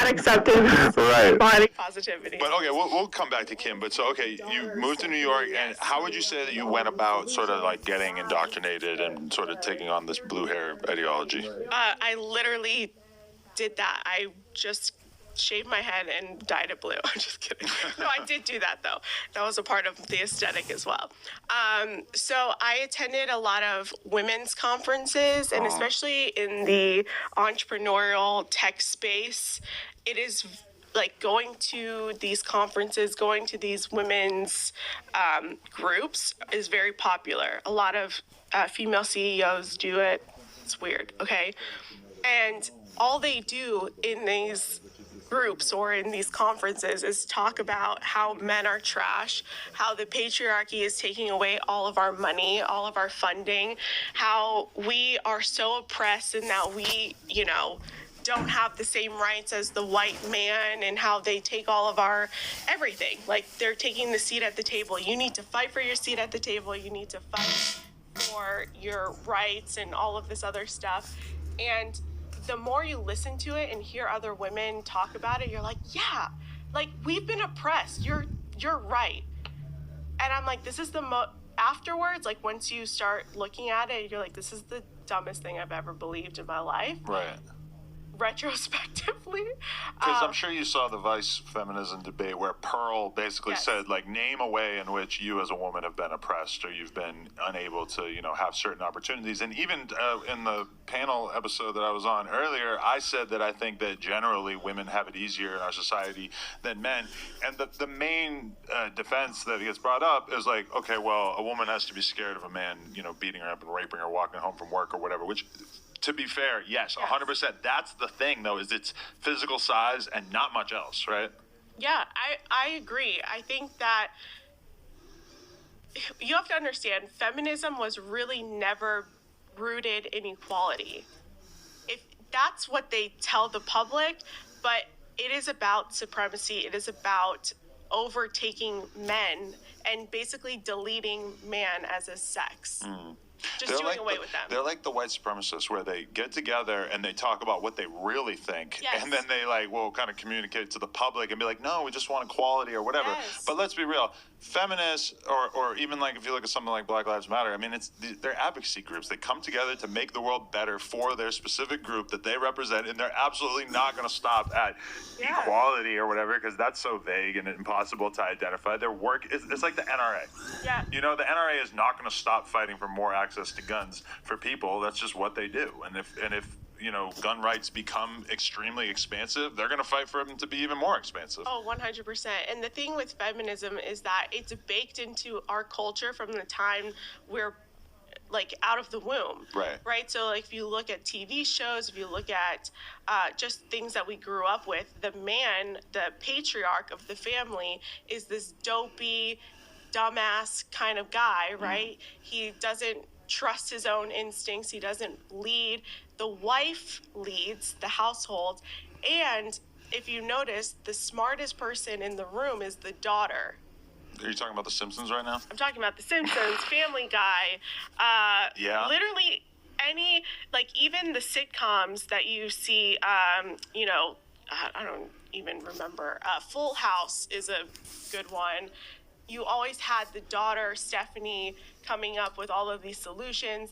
acceptance, Right. body positivity. But okay, we'll come back to Kim. But so, okay, you moved to New York, and how would you say that you went about sort of like getting indoctrinated and sort of taking on this blue hair ideology? I literally did that. I just shaved my head and dyed it blue. I'm just kidding. No, I did do that though. That was a part of the aesthetic as well. So I attended a lot of women's conferences, and especially in the entrepreneurial tech space, it is like going to these conferences, going to these women's groups is very popular. A lot of female CEOs do it. It's weird, okay? And all they do in these groups or in these conferences is talk about how men are trash, how the patriarchy is taking away all of our money, all of our funding, how we are so oppressed and that we, don't have the same rights as the white man, and how they take all of our everything. Like, they're taking the seat at the table. You need to fight for your seat at the table. You need to fight for your rights and all of this other stuff. And the more you listen to it and hear other women talk about it, you're like, yeah, like, we've been oppressed. You're right. And I'm like, this is afterwards, like, once you start looking at it, you're like, this is the dumbest thing I've ever believed in my life. Right. Retrospectively. Because I'm sure you saw the Vice feminism debate where Pearl basically said, like, name a way in which you as a woman have been oppressed or you've been unable to, have certain opportunities. And even in the panel episode that I was on earlier, I said that I think that generally women have it easier in our society than men. And the main defense that gets brought up is like, okay, well, a woman has to be scared of a man, beating her up and raping her, walking home from work or whatever, which... To be fair, yes, 100%. That's the thing, though, is it's physical size and not much else, right? Yeah, I agree. I think that you have to understand, feminism was really never rooted in equality. If that's what they tell the public, but it is about supremacy. It is about overtaking men and basically deleting man as a sex. Just They're doing like away with them. They're like the white supremacists where they get together and they talk about what they really think. Yes. And then they will kind of communicate to the public and be like, no, we just want equality or whatever. Yes. But let's be real. Feminists or even like if you look at something like Black Lives Matter, I mean, they're advocacy groups. They come together to make the world better for their specific group that they represent, and they're absolutely not going to stop at equality or whatever, because that's so vague and impossible to identify. Their work it's like the NRA. Yeah. The NRA is not going to stop fighting for more access to guns for people. That's just what they do. And if gun rights become extremely expansive, they're going to fight for them to be even more expansive. Oh, 100%. And the thing with feminism is that it's baked into our culture from the time we're like out of the womb. Right. So like if you look at TV shows, if you look at just things that we grew up with, the man, the patriarch of the family is this dopey, dumbass kind of guy, right? He doesn't trust his own instincts. He doesn't lead. The wife leads the household. And if you notice, the smartest person in the room is the daughter. Are you talking about The Simpsons right now? I'm talking about The Simpsons, Family Guy. Literally any, like even the sitcoms that you see, I don't even remember. Full House is a good one. You always had the daughter, Stephanie, coming up with all of these solutions.